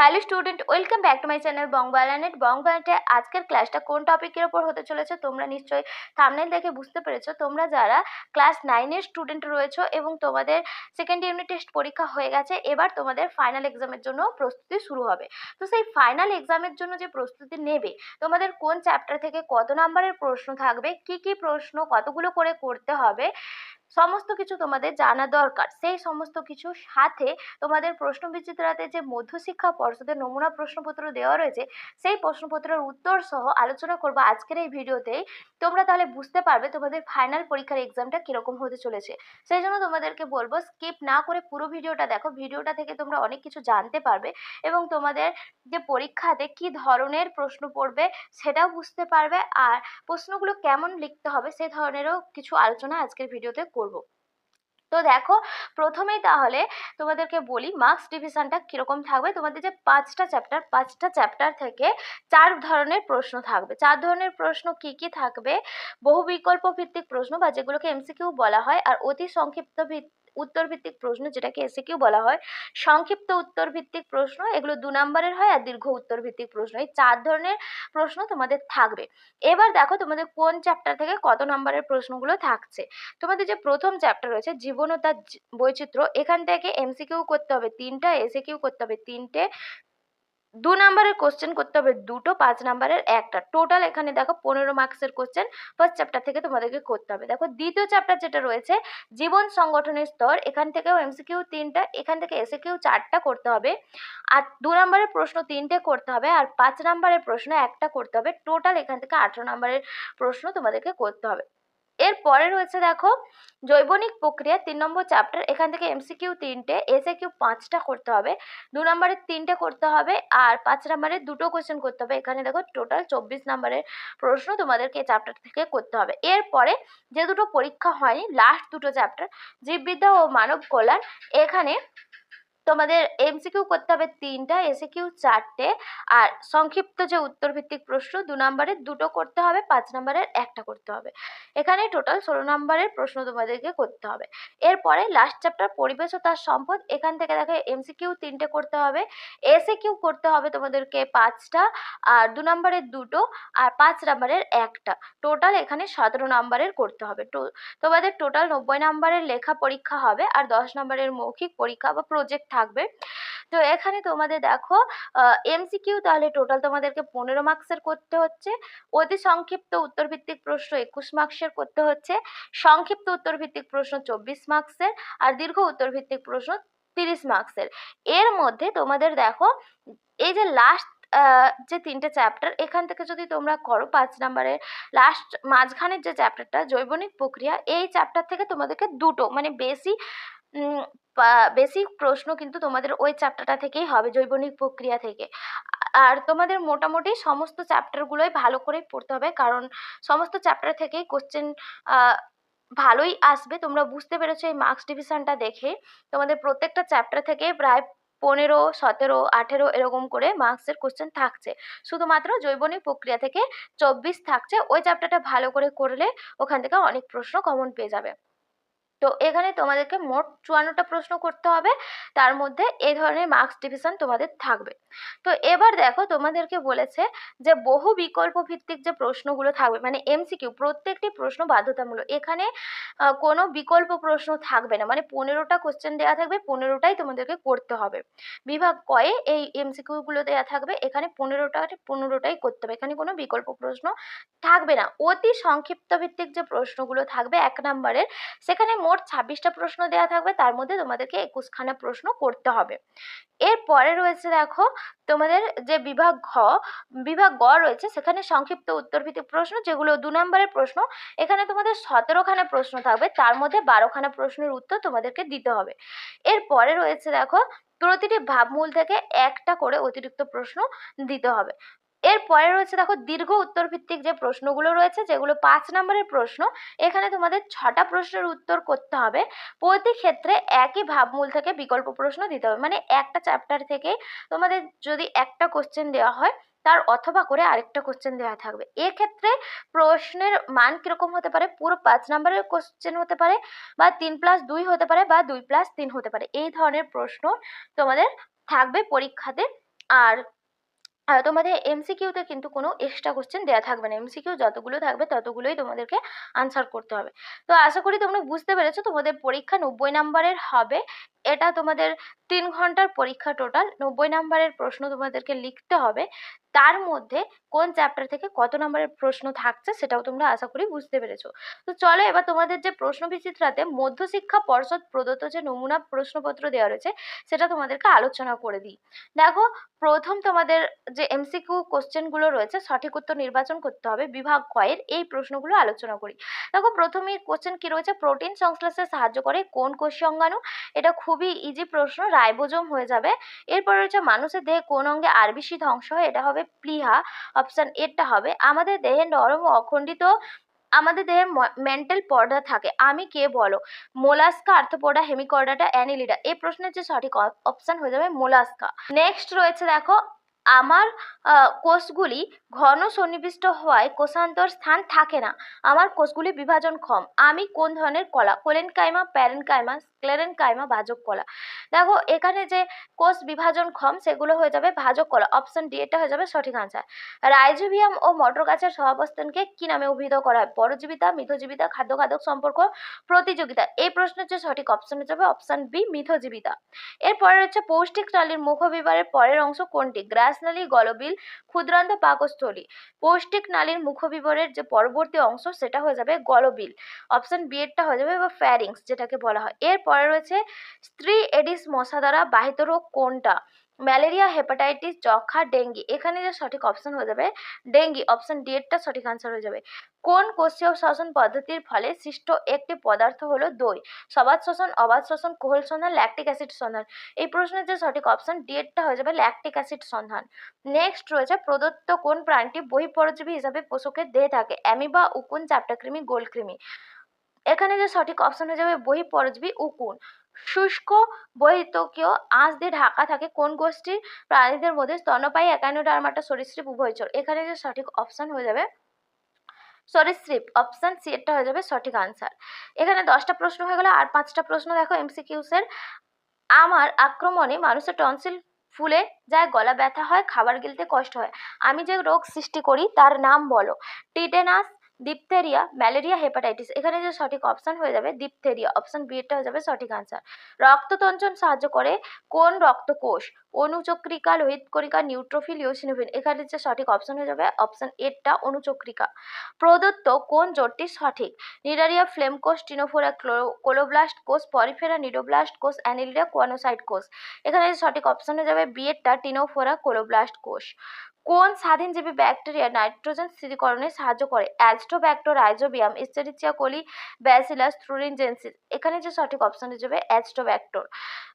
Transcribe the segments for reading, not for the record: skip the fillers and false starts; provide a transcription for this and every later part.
Hello student, welcome back to my channel বংবালানেট। বংবালানেটে আজকের ক্লাসটা কোন টপিকের ওপর হতে চলেছে তোমরা নিশ্চয়ই থাম্বনেল দেখে বুঝতে পেরেছো। তোমরা যারা ক্লাস 9-এর স্টুডেন্ট রয়েছো এবং তোমাদের সেকেন্ড ইউনিট টেস্ট পরীক্ষা হয়ে গেছে, এবার তোমাদের ফাইনাল এক্সামের জন্য প্রস্তুতি শুরু হবে। তো সেই ফাইনাল এক্সামের জন্য যে প্রস্তুতি নেবে, তোমাদের কোন চ্যাপ্টার থেকে কত নাম্বারের প্রশ্ন থাকবে, কি কি প্রশ্ন কতগুলো করে করতে হবে, সমস্ত কিছু তোমাদের জানা দরকার। সেই সমস্ত কিছুর সাথে তোমাদের প্রশ্নবিচিত্রাতে যে মধ্যশিক্ষা পর্ষদের নমুনা প্রশ্নপত্র দেওয়া রয়েছে, সেই প্রশ্নপত্রের উত্তর সহ আলোচনা করবো আজকের এই ভিডিওতেই। তোমরা তাহলে বুঝতে পারবে তোমাদের ফাইনাল পরীক্ষার এক্সামটা কিরকম হতে চলেছে। সেই জন্য তোমাদেরকে বলবো স্কিপ না করে পুরো ভিডিওটা দেখো। ভিডিওটা থেকে তোমরা অনেক কিছু জানতে পারবে এবং তোমাদের যে পরীক্ষাতে কি ধরনের প্রশ্ন পড়বে সেটাও বুঝতে পারবে, আর প্রশ্নগুলো কেমন লিখতে হবে সে ধরনেরও কিছু আলোচনা আজকের ভিডিওতে করব। তো দেখো, প্রথমেই তাহলে তোমাদেরকে বলি মার্কস ডিভিশনটা কিরকম থাকবে। তোমাদের যে পাঁচটা চ্যাপ্টার থেকে 4 ধরনের প্রশ্ন থাকবে। 4 ধরনের প্রশ্ন কি কি থাকবে? বহু বিকল্প ভিত্তিক প্রশ্ন বা যেগুলোকে এমসিকিউ বলা হয়, আর অতি সংক্ষিপ্ত উত্তর ভিত্তিক প্রশ্ন যেটাকে এসিকিউ বলা হয়, সংক্ষিপ্ত উত্তর ভিত্তিক প্রশ্ন এগুলো 2 নম্বরের হয়, আর দীর্ঘ উত্তর ভিত্তিক প্রশ্ন। এই 4 ধরনের প্রশ্ন তোমাদের থাকবে। এবার দেখো তোমাদের কোন চ্যাপ্টার থেকে কত নম্বরের প্রশ্নগুলো থাকছে। তোমাদের যে প্রথম চ্যাপ্টার রয়েছে জীবন ও তার বৈচিত্র্য, এখান থেকে এমসিকিউ করতে হবে 3টা, এসিকিউ করতে হবে 3টে, 2 নম্বরের কোশ্চেন করতে হবে 2টো, 5 নম্বরের একটা। টোটাল এখানে দেখো 15 মার্কসের কোশ্চেন ফার্স্ট চ্যাপ্টার থেকে তোমাদেরকে করতে হবে। দেখো দ্বিতীয় চ্যাপ্টার যেটা রয়েছে জীবন সংগঠনের স্তর, এখান থেকেও এমসিকিউ 3টা, এখান থেকে এসিকিউ 4টা করতে হবে, আর 2 নম্বরের প্রশ্ন 3টে করতে হবে, আর 5 নম্বরের প্রশ্ন একটা করতে হবে। টোটাল এখান থেকে 18 নম্বরের প্রশ্ন তোমাদেরকে করতে হবে। এরপরে রয়েছে দেখো জৈবনিক প্রক্রিয়া 3 নম্বর চ্যাপ্টার, এখান থেকে এমসিকিউ 3টে, এসএকিউ 5টা করতে হবে, 2 নম্বরের 3টে করতে হবে, আর 5 নম্বরের 2টো কোশ্চেন করতে হবে। এখানে দেখো টোটাল 24 নম্বরের প্রশ্ন তোমাদেরকে এই চ্যাপ্টার থেকে করতে হবে। এরপরে যে দুটো পরীক্ষা হয়নি, লাস্ট দুটো চ্যাপ্টার জীববিদ্যা ও মানব কল্যাণ, এখানে তোমাদের এমসিকিউ করতে হবে 3টা, এসিকিউ 4টে, আর সংক্ষিপ্ত যে উত্তর ভিত্তিক প্রশ্ন 2 নম্বরের 2টো করতে হবে, 5 নম্বরের একটা করতে হবে। এখানে টোটাল 16 নম্বরের প্রশ্ন তোমাদেরকে করতে হবে। এরপরে লাস্ট চ্যাপ্টার পরিবেশ ও তার সম্পদ, এখান থেকে দেখো এমসিকিউ 3টে করতে হবে, এসিকিউ করতে হবে তোমাদেরকে 5টা, আর 2 নম্বরের 2টো, আর 5 নম্বরের একটা। টোটাল এখানে 17 নম্বরের করতে হবে। তোমাদের টোটাল 90 নম্বরের লেখা পরীক্ষা হবে, আর 10 নম্বরের মৌখিক পরীক্ষা বা প্রজেক্ট থাকবে। তো এখানে তোমাদের দেখো এমসিকিউ তাহলে টোটাল তোমাদেরকে 15 মার্কসের করতে হচ্ছে, অতি সংক্ষিপ্ত উত্তর ভিত্তিক প্রশ্ন 21 মার্কসের করতে হচ্ছে, সংক্ষিপ্ত উত্তর ভিত্তিক প্রশ্ন 24 মার্কসের, আর দীর্ঘ উত্তর ভিত্তিক প্রশ্ন 30 মার্কসের। এর মধ্যে তোমাদের দেখো এই যে লাস্ট যে 3টে চ্যাপ্টার, এখান থেকে যদি তোমরা করো 5 নম্বরের লাস্ট মাঝখানের যে চ্যাপ্টারটা জৈবনিক প্রক্রিয়া, এই চ্যাপ্টার থেকে তোমাদেরকে 2টো মানে বেসিক প্রশ্ন কিন্তু তোমাদের ওই চ্যাপ্টারটা থেকেই হবে, জৈবনিক প্রক্রিয়া থেকে। আর তোমাদের মোটামুটি সমস্ত চ্যাপ্টারগুলোই ভালো করে পড়তে হবে, কারণ সমস্ত চ্যাপ্টার থেকেই কোশ্চেন ভালোই আসবে। তোমরা বুঝতে পেরেছো এই মার্কস ডিভিশনটা দেখে তোমাদের প্রত্যেকটা চ্যাপ্টার থেকে প্রায় 15, 17, 18 এরকম করে মার্কসের কোশ্চেন থাকছে। শুধুমাত্র জৈবনিক প্রক্রিয়া থেকে 24 থাকছে। ওই চ্যাপ্টারটা ভালো করে করলে ওখান থেকে অনেক প্রশ্ন কমন পেয়ে যাবে। তো এখানে তোমাদেরকে মোট 54টা প্রশ্ন করতে হবে, তার মধ্যে এই ধরনের মার্কস ডিভিশন তোমাদের থাকবে। তো এবার দেখো তোমাদেরকে বলেছে যে বহু বিকল্প ভিত্তিক যে প্রশ্নগুলো থাকবে মানে এমসিকিউ, প্রত্যেকটি প্রশ্ন বাধ্যতামূলক। এখানে কোনো বিকল্প প্রশ্ন থাকবে না, মানে 15টা কোশ্চেন দেওয়া থাকবে, 15টাই তোমাদেরকে করতে হবে। বিভাগ কয়ে এই এমসিকিউগুলো দেওয়া থাকবে, এখানে 15টাই করতে হবে, এখানে কোনো বিকল্প প্রশ্ন থাকবে না। অতি সংক্ষিপ্ত ভিত্তিক যে প্রশ্নগুলো থাকবে 1 নম্বরের, সেখানে মোট 26টা প্রশ্ন দেওয়া থাকবে, তার মধ্যে তোমাদেরকে 21খানা প্রশ্ন করতে হবে। এরপরে রয়েছে দেখো তোমাদের যে বিভাগ গ রয়েছে, সেখানে সংক্ষিপ্ত উত্তর ভিত্তিক প্রশ্ন যেগুলো 2 নম্বরের প্রশ্ন, এখানে তোমাদের 17খানা প্রশ্ন থাকবে, তার মধ্যে 12খানা প্রশ্নের উত্তর তোমাদেরকে দিতে হবে। এরপরে রয়েছে দেখো প্রতিটি ভাবমূল থেকে একটা করে অতিরিক্ত প্রশ্ন দিতে হবে। এরপরে রয়েছে দেখো দীর্ঘ উত্তর ভিত্তিক যে প্রশ্নগুলো রয়েছে, যেগুলো 5 নম্বরের প্রশ্ন, এখানে তোমাদের 6টা প্রশ্নের উত্তর করতে হবে। প্রতি ক্ষেত্রে একই ভাবমূল থেকে বিকল্প প্রশ্ন দিতে হবে, মানে একটা চ্যাপ্টার থেকে তোমাদের যদি একটা কোশ্চেন দেওয়া হয়, তার অথবা করে আরেকটা কোশ্চেন দেওয়া থাকবে। এক্ষেত্রে প্রশ্নের মান কিরকম হতে পারে, পুরো 5 নম্বরের কোশ্চেন হতে পারে, বা 3+2 হতে পারে, বা 2+3 হতে পারে। এই ধরনের প্রশ্ন তোমাদের থাকবে পরীক্ষাতে। আর তোমাদের এমসিকিউতে কিন্তু কোনো এক্সট্রা কোশ্চেন দেওয়া থাকবে না, এমসিকিউ যতগুলো থাকবে ততগুলোই তোমাদেরকে আনসার করতে হবে। তো আশা করি তোমরা বুঝতে পেরেছো, তোমাদের পরীক্ষা 90 নাম্বারের হবে। এটা তোমাদের 3 ঘন্টার পরীক্ষা, টোটাল 90 নাম্বারের প্রশ্ন তোমাদেরকে লিখতে হবে। তার মধ্যে কোন চ্যাপ্টার থেকে কত নাম্বারের প্রশ্ন থাকছে সেটাও তোমরা আশা করি বুঝতে পেরেছো। তো চলো এবার তোমাদের যে প্রশ্ন বিচিত্রাতে মধ্যশিক্ষা পর্ষদ প্রদত্ত যে নমুনা প্রশ্নপত্র দেওয়া রয়েছে সেটা তোমাদেরকে আলোচনা করে দিই। দেখো, প্রথম তোমাদের যে এমসিকিউ কোশ্চেনগুলো রয়েছে সঠিক উত্তর নির্বাচন করতে হবে বিভাগ কয়ের, এই প্রশ্নগুলো আলোচনা করি। দেখো, প্রথমেই কোশ্চেন কি রয়েছে, প্রোটিন সংশ্লেষে সাহায্য করে কোন কোষ অঙ্গাণু? এটা খুবই ইজি প্রশ্ন, রাইবোজোম হয়ে যাবে। এরপর রয়েছে মানুষের দেহে কোন অঙ্গে আরবিসি ধ্বংস হয়? এটা হবে প্লীহা, অপশন এরটা হবে। আমাদের দেহে নরম ও অখণ্ডিত আমাদের দেহে মেন্টাল পর্দা থাকে, আমি কে বলো? Mollusca, arthropoda, Hemichordata, Annelida. এই প্রশ্নের যে সঠিক অপশন হয়ে যাবে মোলাস্কা। নেক্সট রয়েছে দেখো, আমার কোষগুলি ঘন সন্নিবিষ্ট হওয়ায় কোষান্তর স্থান থাকে না, আমার কোষগুলি বিভাজনক্ষম, আমি কোন ধরনের কলা? কোলেনকাইমা, প্যারেনকাইমা, স্ক্লেরেনকাইমা, ভাজক কলা। দেখো, এখানে যে কোষ বিভাজনক্ষম সেগুলো হয়ে যাবে ভাজক কলা, অপশন ডি এটা হয়ে যাবে সঠিক আনসার। রাইজোবিয়াম ও মটর গাছের সহাবস্থানকে কি নামে অভিহিত করা হয়? পরজীবিতা, মিথজীবিতা, খাদ্য খাদক সম্পর্ক, প্রতিযোগিতা। এই প্রশ্নের যে সঠিক অপশন হয়ে যাবে অপশন বি, মিথজীবিতা। এরপরে হচ্ছে পৌষ্টিক নালীর মুখবিভাগের পরের অংশ কোনটি? গ্রাসনালী, গলবিল, ক্ষুদ্রান্ত পাকস্থলী। পৌষ্টিক নালীর মুখবিভাগের যে পরবর্তী অংশ সেটা হয়ে যাবে গলবিল, অপশন বি এরটা হয়ে যাবে, বা ফ্যারিংস যেটাকে বলা হয়। এরপরে রয়েছে স্ত্রী এডিস মশা দ্বারা বাহিত রোগ কোনটা? ম্যালেরিয়া, হেপাটাইটিস, যক্ষা, ডেঙ্গি। এখানে যে সঠিক অপশন হয়ে যাবে ডেঙ্গি, অপশন ডি এরটা সঠিক আনসার হয়ে যাবে। কোন কোষীয় শ্বসন পদ্ধতির ফলে সৃষ্ট একটি পদার্থ হলো দই? সবাত শ্বসন, অবাত শ্বসন, কোহল সন্ধান, ল্যাকটিক অ্যাসিড সন্ধান। এই প্রশ্নের যে সঠিক অপশন ডি এরটা হয়ে যাবে ল্যাকটিক অ্যাসিড সন্ধান। নেক্সট রয়েছে প্রদত্ত কোন প্রাণীটি বহিঃপরজীবী হিসাবে পোষকের দেহে থাকে? অ্যামিবা, উকুন, চাপটাকৃমি, গোলকৃমি। এখানে যে সঠিক অপশন হয়ে যাবে বহিঃপরজীবী উকুন। শুষ্ক বহিঃত্বকীয় আঁশ দিয়ে ঢাকা থাকে কোন গোষ্ঠীর প্রাণীদের মধ্যে? স্তন্যপায়ী, একাইনোডার্মাটা, সরীসৃপ, উভয়চর। এখানে যে সঠিক অপশন হয়ে যাবে সরীসৃপ, অপশন সি এরটা হয়ে যাবে সঠিক আনসার। এখানে 10টা প্রশ্ন হয়ে গেল, আর 5টা প্রশ্ন দেখো এমসিকিউস এর। আমার আক্রমণে মানুষের টনসিল ফুলে যায়, গলা ব্যথা হয়, খাবার গিলতে কষ্ট হয়, আমি যে রোগ সৃষ্টি করি তার নাম বলো? Tetanus, diphtheria, malaria, hepatitis. এখানে যে সঠিক অপশন হয়ে যাবে ডিপথেরিয়া, অপশন বি এরটা হয়ে যাবে সঠিক আনসার। রক্ততঞ্চন সাহায্য করে কোন রক্তকোষ? অনুচক্রিকা, লোহিতকণিকা, নিউট্রোফিল, ইওসিনোফিল। এখানে যে সঠিক অপশন হয়ে যাবে অপশন এরটা অনুচক্রিকা। প্রদত্ত কোন জোটটি সঠিক? নিডারিয়া, ফ্লেম কোষ, টিনোফোরা, কোলোব্লাস্ট কোষ, পরিফেরা, নিডোব্লাস্ট কোষ, অ্যানিলিডা, কোয়ানোসাইট কোষ। এখানে সঠিক অপশন হয়ে যাবে বি এরটা টিনোফোরা, কোলোব্লাস্ট কোষ। কোন স্বাধীনজীবী ব্যাকটেরিয়া নাইট্রোজেন স্থিরীকরণে সাহায্য করে? অ্যাজটোব্যাক্টর, রাইজোবিয়াম, এস্টেরিচিয়া কোলি, ব্যাসিলাস থ্রুরিনজেনসিস। এখানে যে সঠিক অপশন হয়ে যাবে অ্যাজটোব্যাক্টর।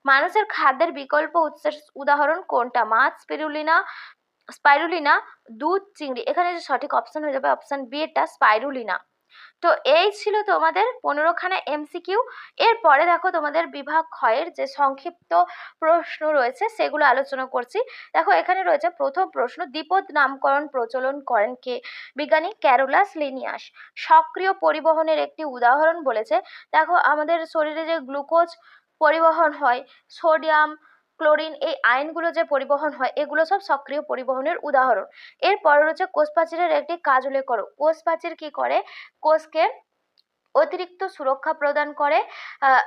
মানুষের খাদ্যের বিকল্প উৎসের উদাহরণ কোনটা? মাছ, স্পাইরুলিনা, দুধ, চিংড়ি। এখানে যে সঠিক অপশন হয়ে যাবে অপশন বি এটা স্পাইরুলিনা। তো এই ছিল তোমাদের 15খানা এমসিকিউ। এরপরে দেখো তোমাদের বিভাগ ক্ষয়ের যে সংক্ষিপ্ত প্রশ্ন রয়েছে সেগুলো আলোচনা করছি। দেখো, এখানে রয়েছে প্রথম প্রশ্ন, দ্বিপদ নামকরণ প্রচলন করেন কে? বিজ্ঞানী ক্যারোলাস লিনিয়াস। সক্রিয় পরিবহনের একটি উদাহরণ বলেছে। দেখো, আমাদের শরীরে যে গ্লুকোজ পরিবহন হয়, সোডিয়াম, ক্লোরিন, এই আয়নগুলো যে পরিবহন হয় এগুলো সব সক্রিয় পরিবহনের উদাহরণ। এরপর রয়েছে কোষ প্রাচীরের একটি কাজ উল্লেখ করো। কোষ প্রাচীর কি করে? কোষকে অতিরিক্ত সুরক্ষা প্রদান করে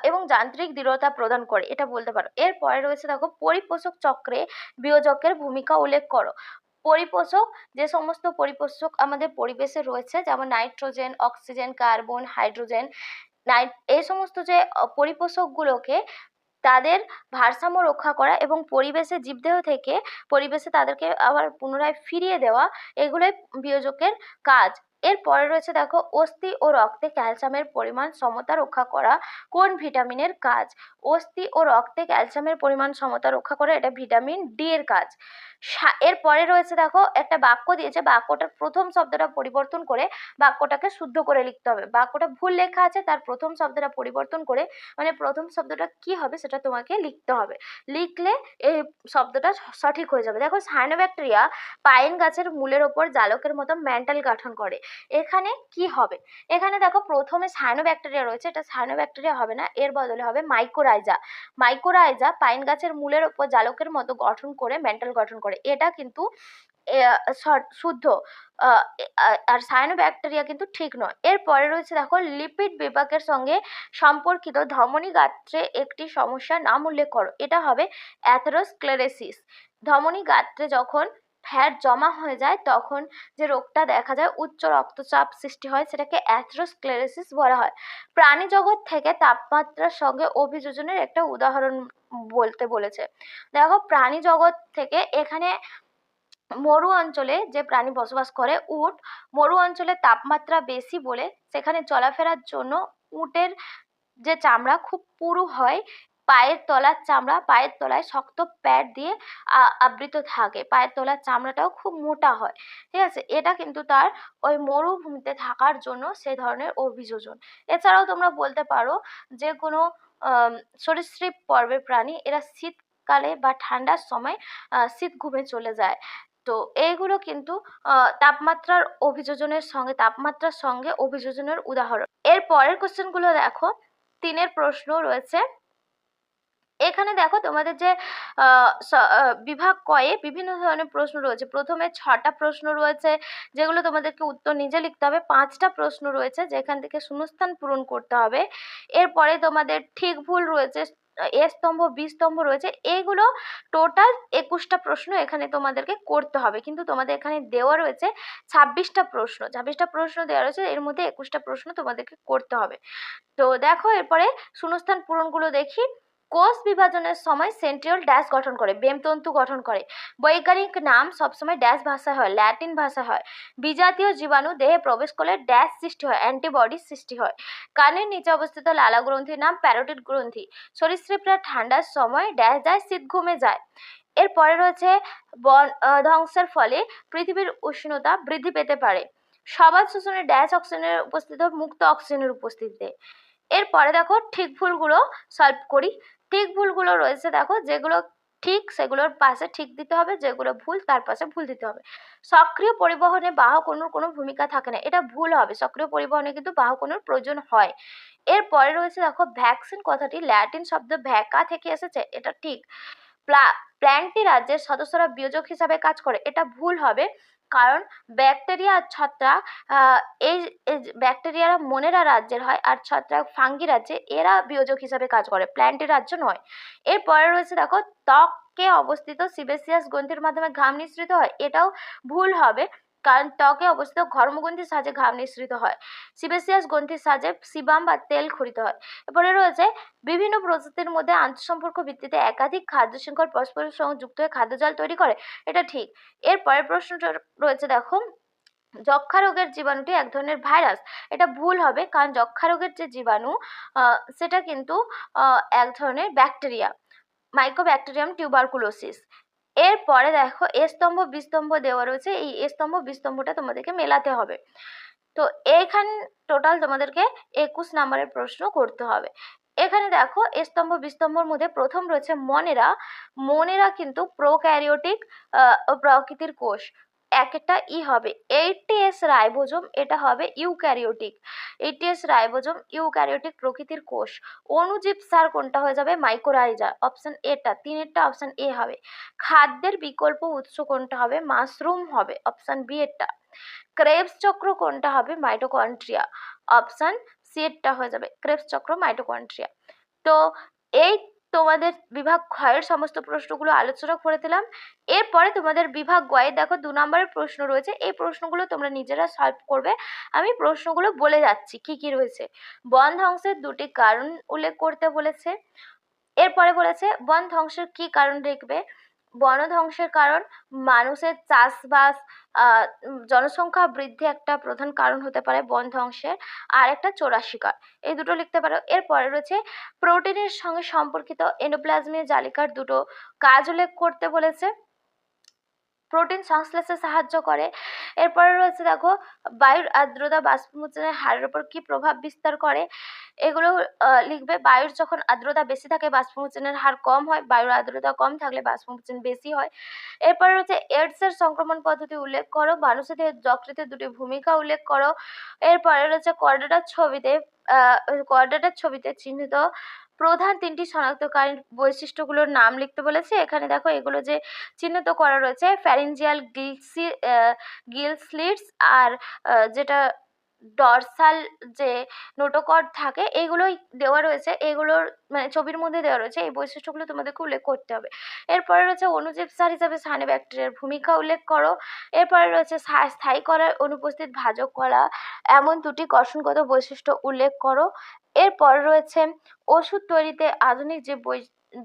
এবং যান্ত্রিক দৃঢ়তা প্রদান করে, এটা বলতে পারো। এরপরে রয়েছে দেখো, পরিপোষক চক্রে বিয়োজকের ভূমিকা উল্লেখ করো। পরিপোষক, যে সমস্ত পরিপোষক আমাদের পরিবেশে রয়েছে যেমন নাইট্রোজেন, অক্সিজেন, কার্বন, হাইড্রোজেন, এই সমস্ত যে পরিপোষকগুলোকে তাদের ভারসাম্য রক্ষা করা এবং পরিবেশে জীবদেহ থেকে পরিবেশে তাদেরকে আবার পুনরায় ফিরিয়ে দেওয়া, এগুলোই বিয়োজকের কাজ। এরপরে রয়েছে দেখো, অস্থি ও রক্তে ক্যালসিয়ামের পরিমাণ সমতা রক্ষা করা কোন ভিটামিনের কাজ? অস্থি ও রক্তে ক্যালসিয়ামের পরিমাণ সমতা রক্ষা করা, এটা ভিটামিন ডি এর কাজ। এরপরে রয়েছে দেখো, একটা বাক্য দিয়েছে, বাক্যটার প্রথম শব্দটা পরিবর্তন করে বাক্যটাকে শুদ্ধ করে লিখতে হবে। বাক্যটা ভুল লেখা আছে, তার প্রথম শব্দটা পরিবর্তন করে, মানে প্রথম শব্দটা কি হবে সেটা তোমাকে লিখতে হবে। লিখলে এই শব্দটা সঠিক হয়ে যাবে। দেখো, সায়ানোব্যাকটেরিয়া পাইন গাছের মূলের ওপর জালকের মতো ম্যান্টাল গঠন করে। এখানে কি হবে? এখানে দেখো প্রথমে সায়ানোব্যাকটেরিয়া রয়েছে, এটা সায়ানোব্যাকটেরিয়া হবে না, এর বদলে হবে মাইকোরাইজা। মাইকোরাইজা পাইন গাছের মূলের ওপর জালকের মতো গঠন করে মেন্টাল গঠন করে, এটা কিন্তু শুদ্ধ। আর সায়ানোব্যাকটেরিয়া কিন্তু ঠিক নয়। এরপরে রয়েছে দেখো লিপিড বিপাকের সঙ্গে সম্পর্কিত ধমনী গাত্রে একটি সমস্যার নাম উল্লেখ করো। এটা হবে অ্যাথেরোস্ক্লেরোসিস। ধমনী গাত্রে যখন ফ্যাট জমা হয়ে যায় তখন যে রোগটা দেখা যায়, উচ্চ রক্তচাপ সৃষ্টি হয়, সেটাকে অ্যাথেরোস্ক্লেরোসিস বলা হয়। প্রাণী জগৎ থেকে তাপমাত্রার সঙ্গে অভিযোজনের একটা উদাহরণ বলতে বলেছে। দেখো প্রাণী জগৎ থেকে এখানে মরু অঞ্চলে যে প্রাণী বসবাস করে উট, মরু অঞ্চলে তাপমাত্রা বেশি বলে সেখানে চলাফেরার জন্য উটের যে চামড়া খুব পুরু হয়, পায়ের তলার চামড়া, পায়ের তলায় শক্ত প্যাড দিয়ে আবৃত থাকে, পায়ের তলার চামড়াটাও খুব মোটা হয়। ঠিক আছে, এটা কিন্তু তার ওই মরুভূমিতে থাকার জন্য সে ধরনের অভিযোজন। এছাড়াও তোমরা বলতে পারো যে কোনো সরীসৃপ পর্বের প্রাণী, এরা শীতকালে বা ঠান্ডার সময় শীত ঘুমে চলে যায়। তো এইগুলো কিন্তু তাপমাত্রার সঙ্গে অভিযোজনের উদাহরণ। এর পরের কোশ্চেনগুলো দেখো, 3 প্রশ্ন রয়েছে। এখানে দেখো তোমাদের যে বিভাগ কয়ে বিভিন্ন ধরনের প্রশ্ন রয়েছে। প্রথমে 6টা প্রশ্ন রয়েছে যেগুলো তোমাদেরকে উত্তর নিজে লিখতে হবে। 5টা প্রশ্ন রয়েছে যেখান থেকে শূন্যস্থান পূরণ করতে হবে। এরপরে তোমাদের ঠিক ভুল রয়েছে, এ স্তম্ভ বি স্তম্ভ রয়েছে। এইগুলো টোটাল 21টা প্রশ্ন এখানে তোমাদেরকে করতে হবে, কিন্তু তোমাদের এখানে দেওয়া রয়েছে 26টা প্রশ্ন। 26টা প্রশ্ন দেওয়া রয়েছে, এর মধ্যে 21টা প্রশ্ন তোমাদেরকে করতে হবে। তো দেখো এরপরে শূন্যস্থান পূরণগুলো দেখি। কোষ বিভাজনের সময় সেন্ট্রিওল ড্যাশ গঠন করে, বেমতন্তু গঠন করে। বৈজ্ঞানিক নাম সবসময় ড্যাশ ভাষায় হয়, ল্যাটিন ভাষায় হয়। বিজাতীয় জীবাণু দেহে প্রবেশ করলে ড্যাশ সৃষ্টি হয়, অ্যান্টিবডি সৃষ্টি হয়। কানের নিচে অবস্থিত লালা গ্রন্থির নাম প্যারোটিড গ্রন্থি। সরীসৃপরা ঠান্ডার সময় ড্যাশ যায়, শীত ঘুমে যায়। এরপরে রয়েছে বন ধ্বংসের ফলে পৃথিবীর উষ্ণতা বৃদ্ধি পেতে পারে। সবার শোষণে ড্যাশ অক্সিজেনের উপস্থিত, মুক্ত অক্সিজেনের উপস্থিতিতে। এরপরে দেখো ঠিক ভুলগুলো সলভ করি। ঠিক ভুলগুলো রয়েছে দেখো, যেগুলো ঠিক সেগুলোর পাশে ঠিক দিতে হবে, যেগুলো ভুল তার পাশে ভুল দিতে হবে। সক্রিয় পরিবহনে বাহক অণুর কোনো ভূমিকা থাকে না, এটা ভুল হবে। সক্রিয় পরিবহনে কিন্তু বাহক অণুর প্রয়োজন হয়। এরপরে রয়েছে দেখো ভ্যাকসিন কথাটি ল্যাটিন শব্দ ভ্যাকা থেকে এসেছে, এটা ঠিক। প্ল্যান্টটি রাজ্যের সদস্যরা বিয়োজক হিসাবে কাজ করে, এটা ভুল হবে। কারণ ব্যাকটেরিয়া আর ছত্রাক, এই ব্যাকটেরিয়ারা মনেরা রাজ্যের হয় আর ছত্রাক ফাঙ্গি রাজ্যে, এরা বিয়োজক হিসাবে কাজ করে, প্ল্যান্টের রাজ্য নয়। এরপরে রয়েছে দেখো ত্বকে অবস্থিত সিবেসিয়াস গ্রন্থির মাধ্যমে ঘাম নিঃসৃত হয়, এটাও ভুল হবে। কারণ ত্বকে অবস্থিত ঘর্মগ্রন্থির সাহায্যে ঘাম নিঃসৃত হয়, সিবেসিয়াস গ্রন্থির সাহায্যে সিবাম বা তেল খরিত হয়। এরপরে রয়েছে বিভিন্ন প্রজাতির মধ্যে আন্তঃসম্পর্ক ভিত্তিতে একাধিক খাদ্য শৃঙ্খল পরস্পরের সঙ্গে যুক্ত হয়ে খাদ্যজাল তৈরি করে, এটা ঠিক। এর পরের প্রশ্নটা রয়েছে দেখো, যক্ষা রোগের জীবাণুটি এক ধরনের ভাইরাস, এটা ভুল হবে। কারণ যক্ষা রোগের যে জীবাণু সেটা কিন্তু এক ধরনের ব্যাকটেরিয়া, মাইকোব্যাকটেরিয়াম টিউবারকুলোসিস। এরপরে দেখো এ স্তম্ভ বি স্তম্ভ দেওয়া রয়েছে, এই এ স্তম্ভ বি স্তম্ভটা তোমাদেরকে মেলাতে হবে। তো এইখান টোটাল তোমাদেরকে 21 নম্বরের প্রশ্ন করতে হবে। এখানে দেখো স্তম্ভ বিস্তম্ভর মধ্যে প্রথম রয়েছে মনেরা। মনেরা কিন্তু প্রোক্যারিওটিক প্রকৃতির কোষ, একটা ই হবে। 80S রাইবোজোম, এটা হবে ইউক্যারিওটিক। 80S রাইবোজোম ইউক্যারিওটিক প্রকৃতির কোষ। অণুজীব সার কোনটা হয়ে যাবে? মাইকোরাইজা, অপশন এটা, 3 অপশন এ হবে। খাদ্যের বিকল্প উৎস কোনটা হবে? মাশরুম হবে, অপশন বি এরটা। ক্রেবস চক্র কোনটা হবে? মাইটোকন্ড্রিয়া, অপশন সি এরটা হয়ে যাবে, ক্রেবস চক্র মাইটোকন্ড্রিয়া। তো এই তোমাদের বিভাগ ক্ষয়ের সমস্ত প্রশ্নগুলো আলোচনা করে দিলাম। এরপরে তোমাদের বিভাগ গয়ে দেখো 2 নম্বরের প্রশ্ন রয়েছে, এই প্রশ্নগুলো তোমরা নিজেরা সলভ করবে। আমি প্রশ্নগুলো বলে যাচ্ছি কি কি রয়েছে। বন ধ্বংসের 2টি কারণ উল্লেখ করতে বলেছে। এরপরে বলেছে বন ধ্বংসের কি কারণ লিখবে। বন ধ্বংসের কারণ মানুষের চাষবাস, জনসংখ্যা বৃদ্ধি একটা প্রধান কারণ হতে পারে বন ধ্বংসের, আর একটা চোরা শিকার, এই দুটো লিখতে পারো। এরপরে রয়েছে প্রোটিনের সঙ্গে সম্পর্কিত এন্ডোপ্লাজমীয় জালিকার 2টো কাজ উল্লেখ করতে বলেছে। প্রোটিন সংশ্লেষে সাহায্য করে। এরপরে রয়েছে দেখো বায়ুর আর্দ্রতা বাষ্পমোচনের হারের উপর কি প্রভাব বিস্তার করে। এগুলো লিখবে। বায়ুর যখন আর্দ্রতা বেশি থাকে বাষ্পমোচনের হার কম হয়, বায়ুর আর্দ্রতা কম থাকলে বাষ্পমোচন বেশি হয়। এরপরে রয়েছে এইডসের সংক্রমণ পদ্ধতি উল্লেখ করো, মানুষের যকৃতের দুটি ভূমিকা উল্লেখ করো। এরপরে রয়েছে কোয়াড্রেটার ছবিতে চিহ্নিত প্রধান 3টি শনাক্তকারী বৈশিষ্ট্যগুলোর নাম লিখতে বলেছে। এখানে দেখো এগুলো যে চিহ্নিত করা রয়েছে, ফ্যারিঞ্জিয়াল গিল স্লিটস আর যেটা ডরসাল যে নোটোকর্ড থাকে, এগুলোই দেওয়া রয়েছে, এগুলোর মানে ছবির মধ্যে দেওয়া রয়েছে। এই বৈশিষ্ট্যগুলো তোমাদেরকে উল্লেখ করতে হবে। এরপরে রয়েছে অণুজীব সার হিসাবে সায়ানোব্যাকটেরিয়ার ভূমিকা উল্লেখ করো। এরপরে রয়েছে স্থায়ী কলার অনুপস্থিত ভাজক কলা এমন 2টি গঠনগত বৈশিষ্ট্য উল্লেখ করো। এরপর রয়েছে ওষুধ তৈরিতে আধুনিক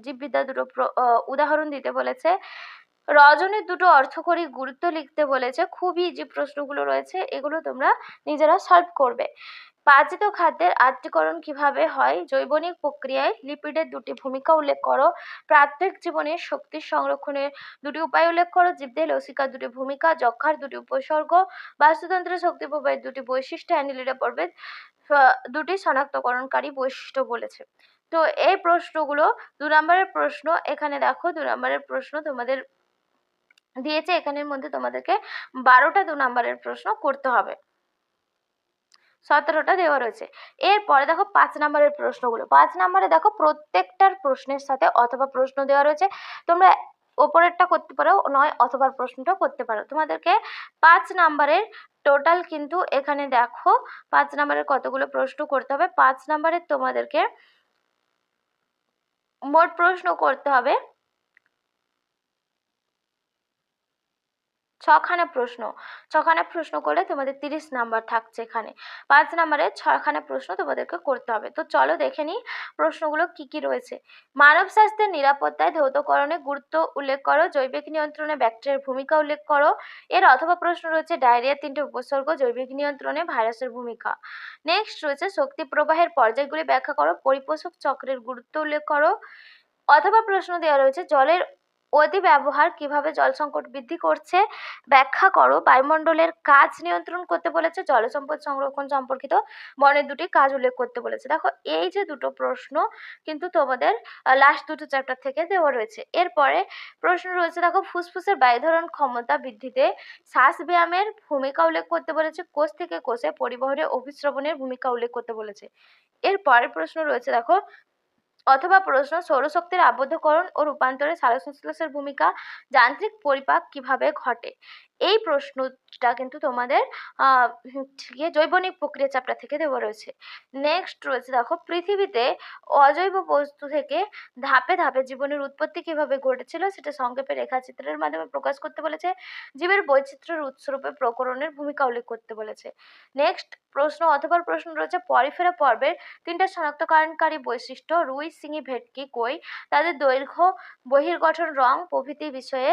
জীববিদ্যা দুটো উদাহরণ দিতে বলেছে। রজনীর 2টো অর্থকরী গুরুত্ব লিখতে বলেছে। খুবই ইজি প্রশ্নগুলো রয়েছে, এগুলো তোমরা নিজেরা সলভ করবে। পাচিত খাদ্যের আত্তীকরণ কিভাবে হয়, জৈবনিক প্রক্রিয়ায় লিপিডের 2টি ভূমিকা উল্লেখ করো। প্রাত্যহিক জীবনে শক্তি সংরক্ষণের 2টি উপায় উল্লেখ করো। জীবদেহে লসিকার 2টি ভূমিকা, যক্ষ্মার 2টি উপসর্গ, বাস্তুতন্ত্রের শক্তি প্রবাহের 2টি বৈশিষ্ট্য, অ্যানিলিডা পর্বের 2টি শনাক্তকরণকারী বৈশিষ্ট্য বলেছে। তো এই প্রশ্নগুলো 2 নম্বরের প্রশ্ন। এখানে দেখো 2 নম্বরের প্রশ্ন তোমাদের দিয়েছে, এখানের মধ্যে তোমাদেরকে 12টা 2 নম্বরের প্রশ্ন করতে হবে, 17টা দেওয়া রয়েছে। এরপরে দেখো 5 নম্বরের প্রশ্নগুলো। 5 নম্বরে দেখো প্রত্যেকটার প্রশ্নের সাথে অথবা প্রশ্ন দেওয়া রয়েছে। তোমরা ওপরেরটা করতে পারো, নয় অথবা প্রশ্নটা করতে পারো। তোমাদেরকে 5 নম্বরের টোটাল কিন্তু এখানে দেখো 5 নম্বরের কতগুলো প্রশ্ন করতে হবে। 5 নম্বরের তোমাদেরকে মোট প্রশ্ন করতে হবে 6খানা প্রশ্ন। 6খানা প্রশ্ন করলে তোমাদের 30 নাম্বার থাকছে এখানে। 5 নম্বরে 6খানা প্রশ্ন তোমাদেরকে করতে হবে। তো চলো দেখে নিই প্রশ্নগুলো কি কি রয়েছে। মানব স্বাস্থ্যের নিরাপত্তায় ধৌতকরণের গুরুত্ব উল্লেখ করো। জৈবিক নিয়ন্ত্রণে ব্যাকটেরিয়ার ভূমিকা উল্লেখ করো। এর অথবা প্রশ্ন রয়েছে ডায়রিয়ার 3টে উপসর্গ, জৈবিক নিয়ন্ত্রণে ভাইরাসের ভূমিকা। নেক্সট রয়েছে শক্তি প্রবাহের পর্যায়গুলি ব্যাখ্যা করো। পরিপোষক চক্রের গুরুত্ব উল্লেখ করো। অথবা প্রশ্ন দেওয়া রয়েছে জলের অতি ব্যবহার কিভাবে জল সংকট বৃদ্ধি করছে, ব্যাখ্যা করো। বায়ুমণ্ডলের কাজ নিয়ন্ত্রণ করতে বলেছে। জলসম্পদ সংরক্ষণ সম্পর্কিত বনের 2টি কাজ উল্লেখ করতে বলেছে। দেখো এই যে 2টো প্রশ্ন কিন্তু তোমাদের লাস্ট 2টো চ্যাপ্টার থেকে দেওয়া রয়েছে। এরপরে প্রশ্ন রয়েছে দেখো ফুসফুসের বায়ুধারণ ক্ষমতা বৃদ্ধিতে শ্বাস ব্যায়ামের ভূমিকা উল্লেখ করতে বলেছে। কোষ থেকে কোষে পরিবহনে অভিস্রবণের ভূমিকা উল্লেখ করতে বলেছে। এরপরের প্রশ্ন রয়েছে দেখো অথবা প্রশ্ন সৌরশক্তির আবদ্ধকরণ ও রূপান্তরে সালোকসংশ্লেষের ভূমিকা, যান্ত্রিক পরিপাক কিভাবে ঘটে। এই প্রশ্নটা কিন্তু তোমাদের জৈবনিক প্রক্রিয়া চ্যাপ্টার থেকে দেওয়া রয়েছে। নেক্সট রয়েছে দেখো পৃথিবীতে অজৈব বস্তু থেকে ধাপে ধাপে জীবনের উৎপত্তি কিভাবে ঘটেছিল সেটা সংক্ষেপে রেখাচিত্রের মাধ্যমে প্রকাশ করতে বলেছে। জীবের বৈচিত্র্যের উৎসরূপে প্রকরণের ভূমিকা উল্লেখ করতে বলেছে। নেক্সট প্রশ্ন অথবা প্রশ্ন রয়েছে পরিফেরা পর্বের 3টে শনাক্তকরণকারী বৈশিষ্ট্য, রুই, শিঙি, ভেটকি, কই, তাদের দৈর্ঘ্য, বহির্গঠন, রং প্রভৃতি বিষয়ে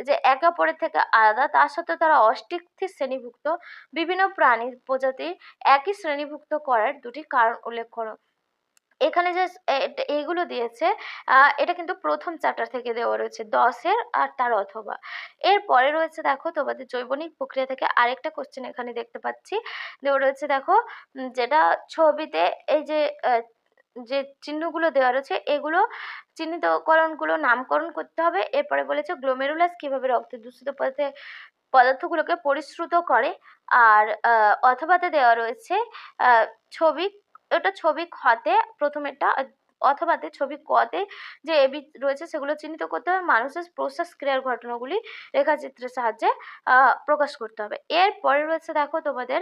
যে একে অপরের থেকে আলাদা, তার সত্ত্বেও তারা অষ্টিকথির শ্রেণীভুক্ত। বিভিন্ন প্রাণী প্রজাতি একই শ্রেণীভুক্ত করার 2টি কারণ উল্লেখ করো। এখানে যে এইগুলো দিয়েছে এটা কিন্তু প্রথম চ্যাপ্টার থেকে দেওয়া রয়েছে 10-এর আর তার অথবা। এরপরে রয়েছে দেখো তোমাদের জৈবনিক প্রক্রিয়া থেকে আরেকটা কোশ্চেন এখানে দেখতে পাচ্ছি দেওয়া রয়েছে। দেখো যেটা ছবিতে এই যে যে চিহ্নগুলো দেওয়া রয়েছে এগুলো চিহ্নিতকরণগুলো নামকরণ করতে হবে। এরপরে বলেছে গ্লোমেরুলাস কিভাবে রক্তের দূষিত পদার্থগুলোকে পরিশ্রুত করে। আর অথবাতে দেওয়া রয়েছে ছবি, ওটা ছবি খতে প্রথমেরটা, অথবাতে ছবি কতে যে এবি রয়েছে সেগুলো চিহ্নিত করতে হবে। মানুষের প্রশ্বাস ক্রিয়ার ঘটনাগুলি রেখাচিত্রের সাহায্যে প্রকাশ করতে হবে। এরপরে রয়েছে দেখো তোমাদের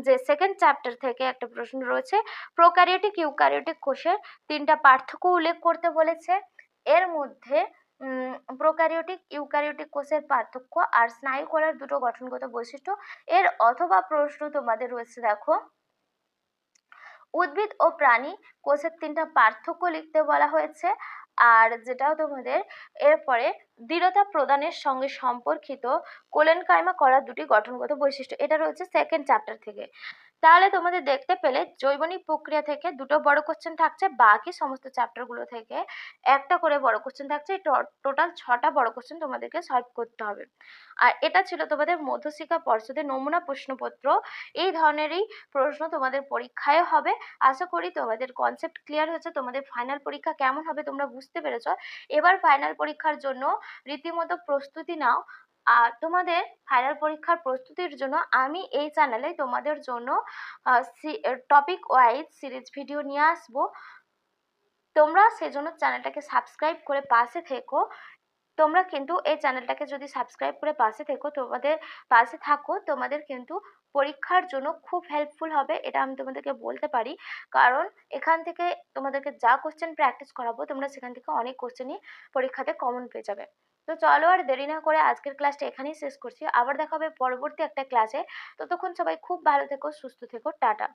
যে সেকেন্ড চ্যাপ্টার থেকে একটা প্রশ্ন রয়েছে প্রোক্যারিওটিক ইউক্যারিওটিক কোষের 3টা পার্থক্য উল্লেখ করতে বলেছে। এর মধ্যে প্রোক্যারিওটিক ইউক্যারিওটিক কোষের পার্থক্য আর স্নায়ুকলার 2টো গঠনগত বৈশিষ্ট্য। এর অথবা প্রশ্ন তোমাদের রয়েছে দেখো উদ্ভিদ ও প্রাণী কোষের 3টা পার্থক্য লিখতে বলা হয়েছে। আর যেটাও তোমাদের এরপরে দৃঢ়তা প্রদানের সঙ্গে সম্পর্কিত কোলেনকাইমা করার 2টি গঠনগত বৈশিষ্ট্য, এটা রয়েছে সেকেন্ড চ্যাপ্টার থেকে। তাহলে তোমাদের দেখতে পেলে জৈবনিক প্রক্রিয়া থেকে দুটো বড় কোশ্চেন থাকছে, বাকি সমস্ত চ্যাপ্টারগুলো থেকে একটা করে বড় কোশ্চেন থাকছে। টোটাল 6টা বড় কোশ্চেন তোমাদেরকে সলভ করতে হবে। আর এটা ছিল তোমাদের মধ্যশিক্ষা পর্ষদের নমুনা প্রশ্নপত্র। এই ধরনেরই প্রশ্ন তোমাদের পরীক্ষায় হবে। আশা করি তোমাদের কনসেপ্ট ক্লিয়ার হয়েছে। তোমাদের ফাইনাল পরীক্ষা কেমন হবে তোমরা বুঝতে পেরেছ। এবার ফাইনাল পরীক্ষার জন্য রীতিমতো প্রস্তুতি নাও। আর তোমাদের ফাইনাল পরীক্ষার প্রস্তুতির জন্য আমি এই চ্যানেলে তোমাদের জন্য টপিক ওয়াইজ সিরিজ ভিডিও নিয়ে আসবো। তোমরা সেজন্য চ্যানেলটাকে সাবস্ক্রাইব করে পাশে থেকো। তোমরা কিন্তু এই চ্যানেলটাকে যদি সাবস্ক্রাইব করে পাশে থেকো, তোমাদের পাশে থাকো, তোমাদের কিন্তু পরীক্ষার জন্য খুব হেল্পফুল হবে, এটা আমি তোমাদেরকে বলতে পারি। কারণ এখান থেকে তোমাদেরকে যা কোশ্চেন প্র্যাকটিস করাবো তোমরা সেখান থেকে অনেক কোশ্চেনই পরীক্ষাতে কমন পেয়ে যাবে। তো চলো আর দেরি না করে আজকের ক্লাসটা এখানেই শেষ করছি। আবার দেখা হবে পরবর্তী একটা ক্লাসে। ততক্ষণ সবাই খুব ভালো থেকো, সুস্থ থেকো, টাটা।